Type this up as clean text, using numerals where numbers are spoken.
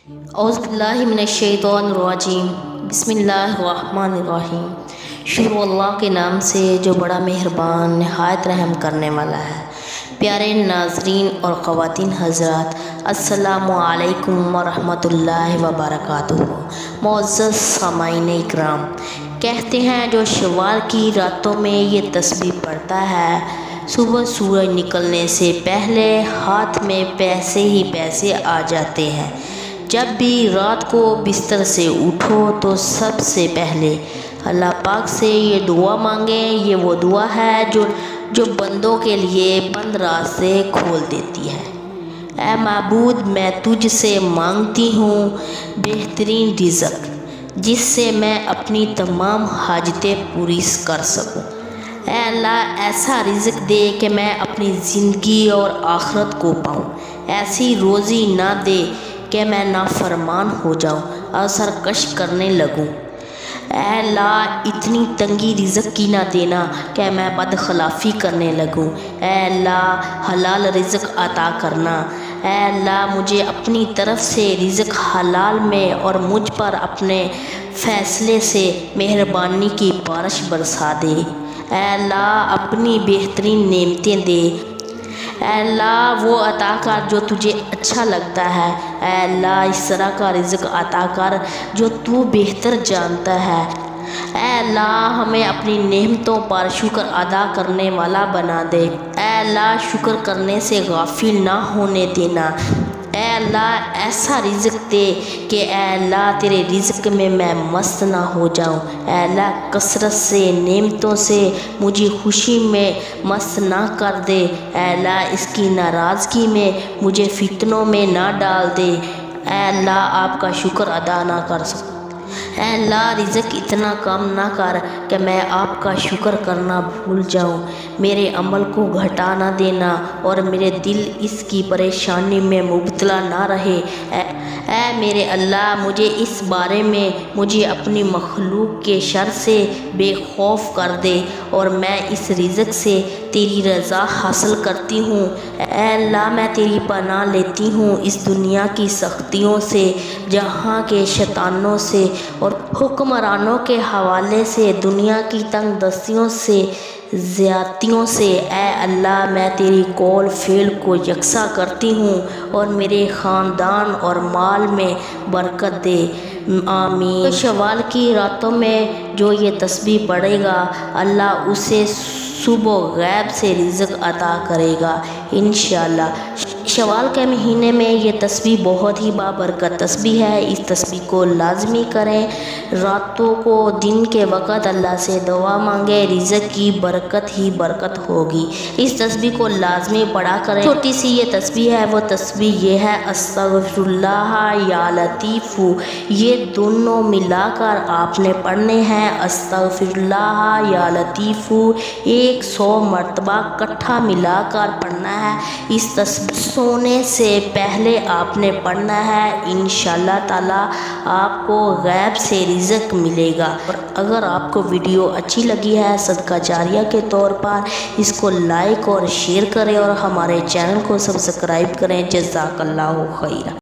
اعوذ باللہ من الشیطان الرجیم، بسم اللہ الرحمن الرحیم۔ شروع اللہ کے نام سے جو بڑا مہربان نہایت رحم کرنے والا ہے۔ پیارے ناظرین اور خواتین حضرات، السلام علیکم ورحمۃ اللہ وبرکاتہ۔ معزز سامعین اکرام، کہتے ہیں جو شوال کی راتوں میں یہ تسبیح پڑھتا ہے، صبح سورج نکلنے سے پہلے ہاتھ میں پیسے ہی پیسے آ جاتے ہیں۔ جب بھی رات کو بستر سے اٹھو تو سب سے پہلے اللہ پاک سے یہ دعا مانگیں۔ یہ وہ دعا ہے جو بندوں کے لیے بند راستے کھول دیتی ہے۔ اے معبود، میں تجھ سے مانگتی ہوں بہترین رزق، جس سے میں اپنی تمام حاجتیں پوری کر سکوں۔ اے اللہ، ایسا رزق دے کہ میں اپنی زندگی اور آخرت کو پاؤں۔ ایسی روزی نہ دے کہ میں نافرمان ہو جاؤں اور سرکش کرنے لگوں۔ اے اللہ، اتنی تنگی رزق کی نہ دینا کہ میں بدخلافی کرنے لگوں۔ اے اللہ، حلال رزق عطا کرنا۔ اے اللہ، مجھے اپنی طرف سے رزق حلال میں اور مجھ پر اپنے فیصلے سے مہربانی کی بارش برسا دے۔ اے اللہ، اپنی بہترین نعمتیں دے۔ اے اللہ، وہ عطا کر جو تجھے اچھا لگتا ہے۔ اے اللہ، اس طرح کا رزق عطا کر جو تو بہتر جانتا ہے۔ اے اللہ، ہمیں اپنی نعمتوں پر شکر ادا کرنے والا بنا دے۔ اے اللہ، شکر کرنے سے غافل نہ ہونے دینا۔ اے اللہ، ایسا رزق دے کہ اے اللہ تیرے رزق میں مست نہ ہو جاؤں۔ اے اللہ، کثرت سے نعمتوں سے مجھے خوشی میں مست نہ کر دے۔ اے اللہ، اس کی ناراضگی میں مجھے فتنوں میں نہ ڈال دے۔ اے اللہ، آپ کا شکر ادا نہ کر سکوں۔ اے اللہ، رزق اتنا کم نہ کر کہ میں آپ کا شکر کرنا بھول جاؤں۔ میرے عمل کو گھٹا نہ دینا اور میرے دل اس کی پریشانی میں مبتلا نہ رہے۔ اے میرے اللہ، مجھے اس بارے میں مجھے اپنی مخلوق کے شر سے بے خوف کر دے اور میں اس رزق سے تیری رضا حاصل کرتی ہوں۔ اے اللہ، میں تیری پناہ لیتی ہوں اس دنیا کی سختیوں سے، جہاں کے شیطانوں سے اور حکمرانوں کے حوالے سے، دنیا کی تنگ دستیوں سے، زیادتیوں سے۔ اے اللہ، میں تیری قول فعل کو یکساں کرتی ہوں اور میرے خاندان اور مال میں برکت دے۔ آمین۔ شوال کی راتوں میں جو یہ تسبیح پڑھے گا، اللہ اسے صبح غیب سے رزق عطا کرے گا انشاءاللہ۔ شوال کے مہینے میں یہ تسبیح بہت ہی بابرکت تسبیح ہے۔ اس تسبیح کو لازمی کریں۔ راتوں کو دن کے وقت اللہ سے دعا مانگے، رزق کی برکت ہی برکت ہوگی۔ اس تسبیح کو لازمی پڑھا کریں۔ چھوٹی سی یہ تسبیح ہے، وہ تسبیح یہ ہے استغفر اللہ یا لطیف۔ یہ دونوں ملا کر آپ نے پڑھنے ہیں، استغفر اللہ یا لطیف 100 مرتبہ اکٹھا ملا کر پڑھنا ہے۔ اس تسبیح سونے سے پہلے آپ نے پڑھنا ہے۔ انشاءاللہ تعالی آپ کو غیب سے رزق ملے گا۔ اور اگر آپ کو ویڈیو اچھی لگی ہے، صدقہ جاریہ کے طور پر اس کو لائک اور شیئر کریں اور ہمارے چینل کو سبسکرائب کریں۔ جزاک اللہ خیر۔